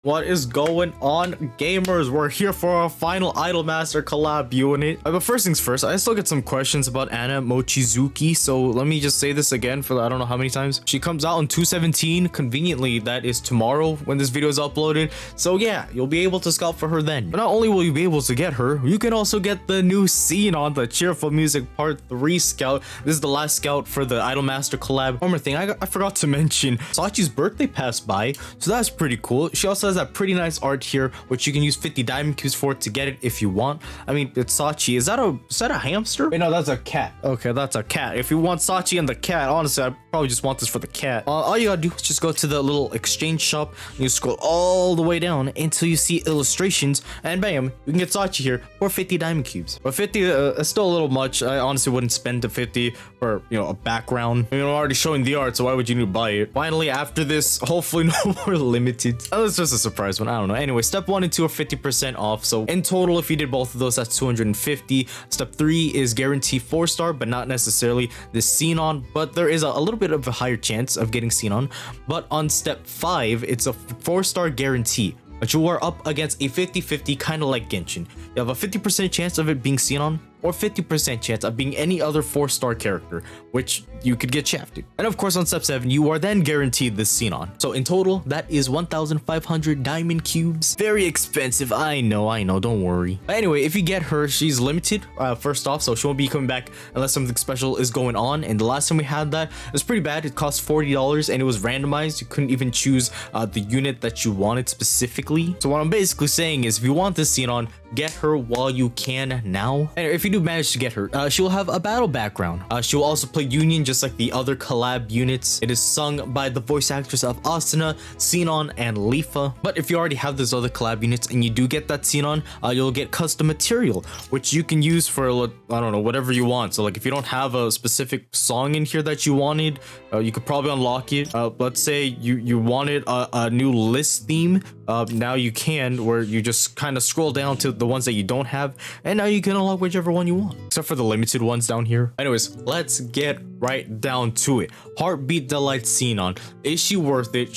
What is going on, gamers? We're here for our final IdolMaster collab unit. But first things first, I still get some questions about Anna Mochizuki, so let me just say this again for I don't know how many times. She comes out on 2/17. Conveniently, that is tomorrow when this video is uploaded. So yeah, you'll be able to scout for her then. But not only will you be able to get her, you can also get the new Sinon, the Cheerful Music Part 3 scout. This is the last scout for the IdolMaster collab. One more thing, I forgot to mention, Sachi's birthday passed by, so that's pretty cool. She also has that pretty nice art here, which you can use 50 diamond cubes for to get it if you want. I mean, it's Sachi. Is that a hamster? Wait, no, that's a cat. Okay, that's a cat. If you want Sachi and the cat, honestly, I probably just want this for the cat. All you gotta do is just go to the little exchange shop and you scroll all the way down until you see illustrations, and bam, you can get Sachi here for 50 diamond cubes. But 50 is still a little much. I honestly wouldn't spend the 50 for, you know, a background. I mean, I'm already showing the art, so why would you need to buy it? Finally, after this, hopefully no more limited. That's just a surprise one. I don't know. Anyway, step 1 and 2 are 50% off. So in total, if you did both of those, that's 250. Step 3 is guarantee 4-star, but not necessarily the Sinon. But there is a little bit of a higher chance of getting Sinon. But on step 5, it's a 4-star guarantee. But you are up against a 50-50, kind of like Genshin. You have a 50% chance of it being Sinon, or 50% chance of being any other 4-star character, which you could get shafted. And of course, on step 7, you are then guaranteed the Sinon. So in total, that is 1,500 diamond cubes. Very expensive, I know, don't worry. But anyway, if you get her, she's limited, first off, so she won't be coming back unless something special is going on. And the last time we had that, it was pretty bad. It cost $40 and it was randomized. You couldn't even choose the unit that you wanted specifically. So what I'm basically saying is, if you want this Sinon, get her while you can now. And if you do manage to get her, she will have a battle background. She will also play Union just like the other collab units. It is sung by the voice actors of Asuna, Sinon, and Lifa. But if you already have those other collab units and you do get that Sinon, you'll get custom material, which you can use for, I don't know, whatever you want. So like if you don't have a specific song in here that you wanted, you could probably unlock it. Let's say you wanted a new list theme. Now you can, where you just kind of scroll down to the ones that you don't have, and now you can unlock whichever one you want, except for the limited ones down here. Anyways, let's get right down to it. Heartbeat Delight Sinon. Is she worth it?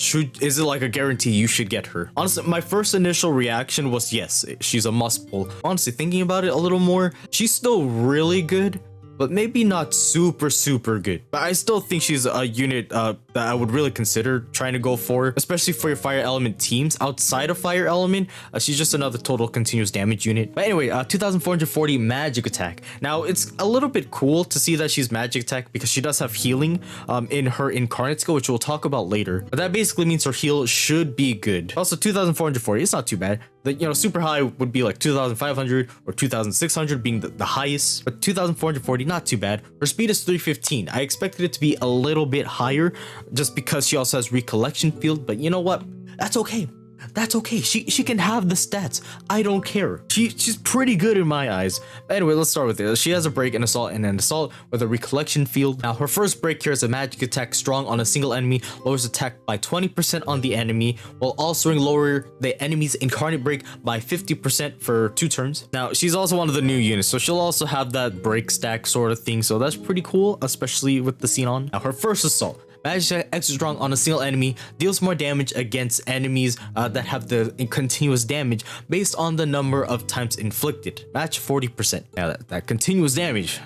Is it like a guarantee you should get her? Honestly, my first initial reaction was yes, she's a must pull. Honestly, thinking about it a little more, she's still really good, but maybe not super good. But I still think she's a unit that I would really consider trying to go for, especially for your fire element teams. Outside of fire element, she's just another total continuous damage unit. But anyway, 2440 magic attack. Now it's a little bit cool to see that she's magic attack because she does have healing in her incarnate skill, which we'll talk about later. But that basically means her heal should be good. Also 2440, it's not too bad. The, you know, super high would be like 2,500 or 2,600 being the highest, but 2,440, not too bad. Her speed is 315. I expected it to be a little bit higher just because she also has recollection field, but you know what? That's okay. That's okay. She can have the stats. I don't care. She's pretty good in my eyes. But anyway, let's start with it. She has a break, an assault, and an assault with a recollection field. Now, her first break here is a magic attack strong on a single enemy, lowers attack by 20% on the enemy, while also lower the enemy's incarnate break by 50% for 2 turns. Now, she's also one of the new units, so she'll also have that break stack sort of thing, so that's pretty cool, especially with the Sinon. Now, her first assault. Magic attack extra strong on a single enemy, deals more damage against enemies that have the continuous damage based on the number of times inflicted. Match 40%. Now that continuous damage,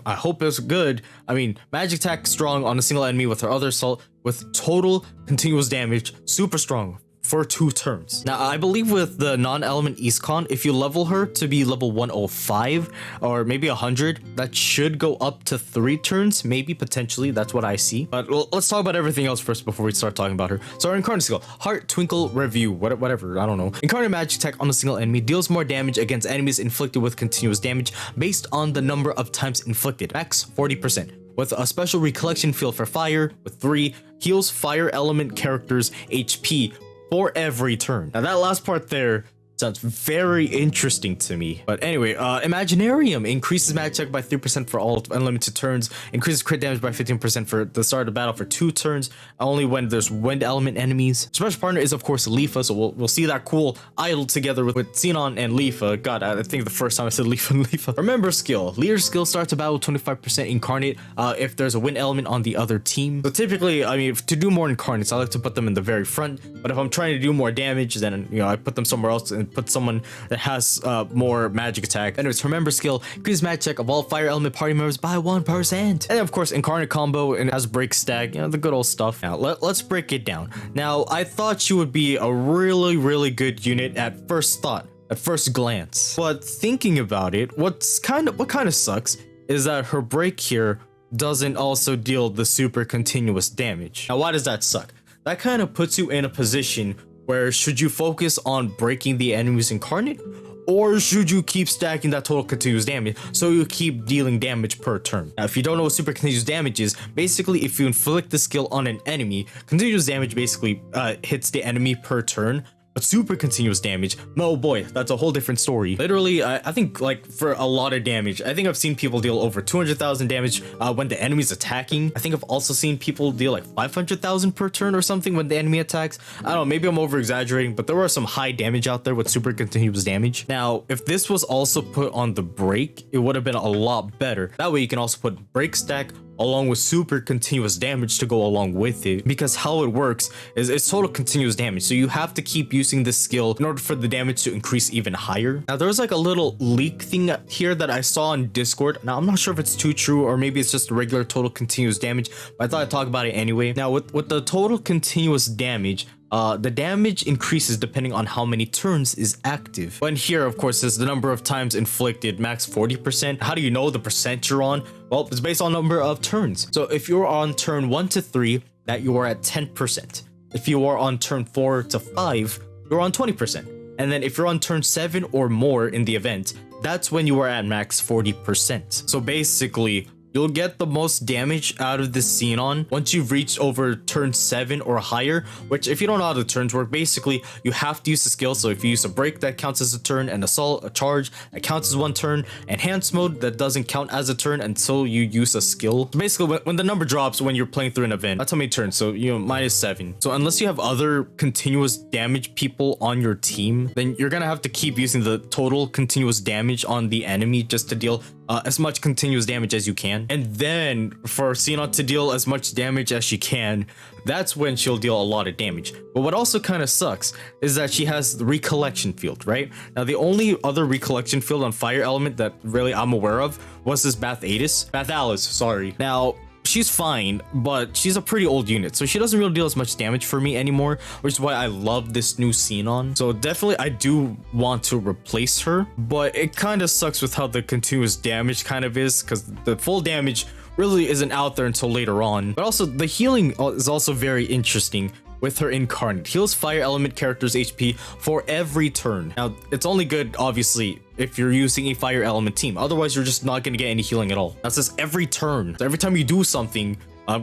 I hope it's good. I mean, magic attack strong on a single enemy with her other assault with total continuous damage, super strong for 2 turns. Now, I believe with the non-element Eastcon, if you level her to be level 105 or maybe 100, that should go up to 3 turns, maybe, potentially. That's what I see. But let's talk about everything else first before we start talking about her. So our incarnate skill, Heart Twinkle Review, whatever, I don't know. Incarnate magic attack on a single enemy, deals more damage against enemies inflicted with continuous damage based on the number of times inflicted. Max 40%. With a special recollection field for fire, with 3, heals fire element characters HP for every turn. Now that last part there, Sounds very interesting to me. But anyway, Imaginarium increases magic check by 3% for all unlimited turns, increases crit damage by 15% for the start of the battle for 2 turns, only when there's wind element enemies. Special partner is of course Leafa, so we'll see that cool idol together with Sinon and Leafa. God, I think the first time I said Leafa and Leafa. Remember skill. Leader skill starts a battle with 25% incarnate if there's a wind element on the other team. So typically, I mean, to do more incarnates, I like to put them in the very front, but if I'm trying to do more damage, then, you know, I put them somewhere else and put someone that has more magic attack. Anyways, remember skill, increase magic check of all fire element party members by 1%. And then of course incarnate combo and has break stack, you know, the good old stuff. Now let's break it down. Now I thought she would be a really good unit at first thought, at first glance, but thinking about it, what kind of sucks is that her break here doesn't also deal the super continuous damage. Now why does that suck? That kind of puts you in a position where should you focus on breaking the enemy's incarnate, or should you keep stacking that total continuous damage so you keep dealing damage per turn? Now, if you don't know what super continuous damage is, basically if you inflict the skill on an enemy, continuous damage basically hits the enemy per turn. But super continuous damage, oh boy, that's a whole different story. Literally, I think like for a lot of damage, I think I've seen people deal over 200,000 damage when the enemy's attacking. I think I've also seen people deal like 500,000 per turn or something when the enemy attacks. I don't know, maybe I'm over exaggerating, but there were some high damage out there with super continuous damage. Now, if this was also put on the break, it would have been a lot better. That way you can also put break stack along with super continuous damage to go along with it, because how it works is it's total continuous damage, so you have to keep using this skill in order for the damage to increase even higher. Now there's like a little leak thing here that I saw on Discord. Now I'm not sure if it's too true or maybe it's just regular total continuous damage, but I thought I'd talk about it anyway. Now with the total continuous damage, the damage increases depending on how many turns is active. When here, of course, is the number of times inflicted, max 40%. How do you know the percent you're on? Well, it's based on number of turns. So if you're on turn 1 to 3, that you are at 10%. If you are on turn 4 to 5, you're on 20%. And then if you're on turn 7 or more in the event, that's when you are at max 40%. So basically, you'll get the most damage out of this Sinon once you've reached over turn 7 or higher, which if you don't know how the turns work, basically you have to use the skill. So if you use a break, that counts as a turn, and assault, a charge, that counts as 1 turn, enhanced mode, that doesn't count as a turn until you use a skill. So basically when the number drops when you're playing through an event, that's how many turns, so you know, -7. So unless you have other continuous damage people on your team, then you're gonna have to keep using the total continuous damage on the enemy just to deal as much continuous damage as you can. And then for Sinon to deal as much damage as she can, that's when she'll deal a lot of damage. But what also kind of sucks is that she has the recollection field, right? Now the only other recollection field on fire element that really I'm aware of was this Bathalis, sorry. Now she's fine, but she's a pretty old unit, so she doesn't really deal as much damage for me anymore, which is why I love this new Sinon. So definitely I do want to replace her, but it kind of sucks with how the continuous damage kind of is, because the full damage really isn't out there until later on. But also the healing is also very interesting with her incarnate. Heals fire element characters HP for every turn. Now it's only good obviously if you're using a fire element team, otherwise you're just not going to get any healing at all. That's just every turn. So every time you do something,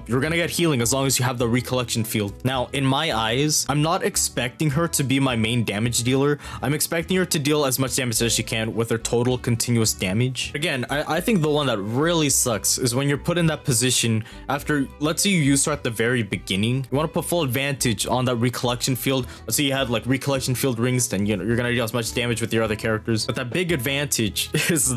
you're gonna get healing as long as you have the recollection field. Now, in my eyes, I'm not expecting her to be my main damage dealer. I'm expecting her to deal as much damage as she can with her total continuous damage. Again, I think the one that really sucks is when you're put in that position after, let's say you use her at the very beginning. You want to put full advantage on that recollection field. Let's say you had like recollection field rings, then you know you're gonna deal as much damage with your other characters. But that big advantage is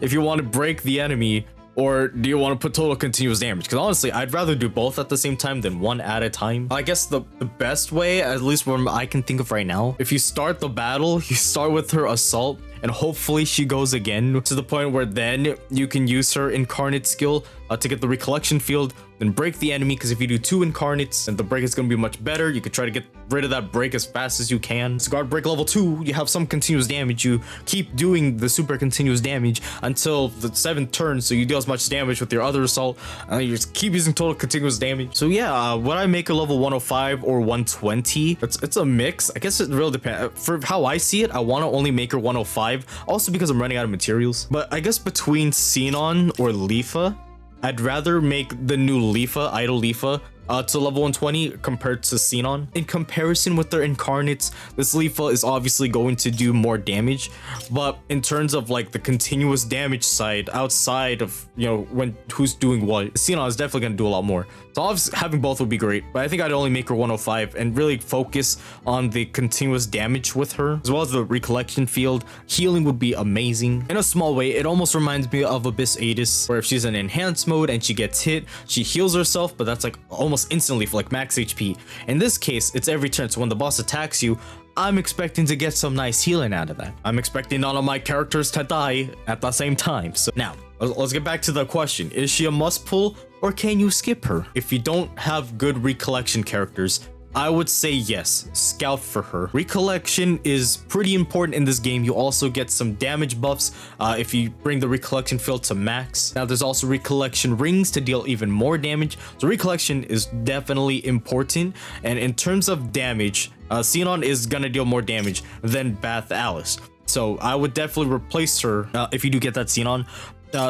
if you want to break the enemy, or do you want to put total continuous damage? Because honestly, I'd rather do both at the same time than one at a time. I guess the best way, at least what I can think of right now, if you start the battle, you start with her assault, and hopefully she goes again to the point where then you can use her incarnate skill to get the recollection field, then break the enemy, because if you do 2 incarnates, and the break is going to be much better. You can try to get rid of that break as fast as you can. So guard break level 2, you have some continuous damage. You keep doing the super continuous damage until the 7th turn, so you deal as much damage with your other assault, and you just keep using total continuous damage. So yeah, would I make a level 105 or 120? It's a mix. I guess it really depends. For how I see it, I want to only make her 105, also because I'm running out of materials. But I guess between Sinon or Leafa, I'd rather make the new Leafa, Idol Leafa, to level 120 compared to Sinon. In comparison with their incarnates, this Leafa is obviously going to do more damage, but in terms of like the continuous damage side, outside of, you know, when who's doing what, Sinon is definitely going to do a lot more. So obviously having both would be great, but I think I'd only make her 105 and really focus on the continuous damage with her, as well as the recollection field. Healing would be amazing. In a small way, it almost reminds me of Abyss Aegis, where if she's in enhanced mode and she gets hit, she heals herself, but that's like almost instantly for like max HP. In this case, it's every turn, so when the boss attacks you, I'm expecting to get some nice healing out of that. I'm expecting none of my characters to die at the same time. So now, let's get back to the question. Is she a must pull or can you skip her? If you don't have good recollection characters, I would say yes, scout for her. Recollection is pretty important in this game. You also get some damage buffs if you bring the recollection field to max. Now there's also recollection rings to deal even more damage. So recollection is definitely important. And in terms of damage, Sinon is gonna deal more damage than Bath Alice. So I would definitely replace her if you do get that Sinon.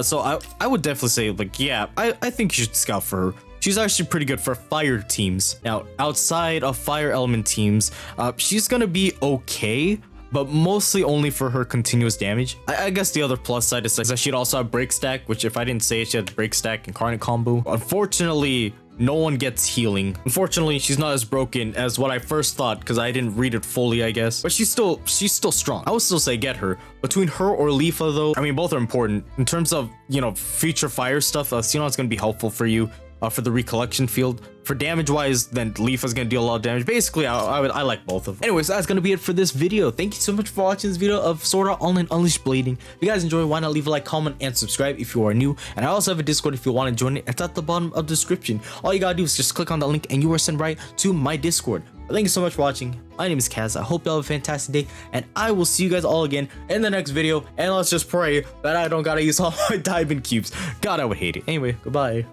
So I would definitely say, like, yeah, I think you should scout for her. She's actually pretty good for fire teams. Now, outside of fire element teams, she's gonna be okay, but mostly only for her continuous damage. I guess the other plus side is that she'd also have break stack, which if I didn't say it, she had break stack incarnate combo. Unfortunately, no one gets healing. Unfortunately, she's not as broken as what I first thought because I didn't read it fully, I guess. But she's still strong. I would still say get her. Between her or Leafa though, I mean, both are important. In terms of, you know, future fire stuff, Sinon's gonna be helpful for you. For the recollection field. For damage wise, then Leafa's gonna deal a lot of damage. Basically, I like both of them. Anyways, that's gonna be it for this video. Thank you so much for watching this video of Sword Art Online Unleashed Blading. If you guys enjoy, why not leave a like, comment, and subscribe if you are new. And I also have a Discord if you want to join it. It's at the bottom of the description. All you gotta do is just click on that link and you are sent right to my Discord. Thank you so much for watching. My name is Kaz. I hope you all have a fantastic day, and I will see you guys all again in the next video. And let's just pray that I don't gotta use all my diamond cubes. God, I would hate it. Anyway, goodbye.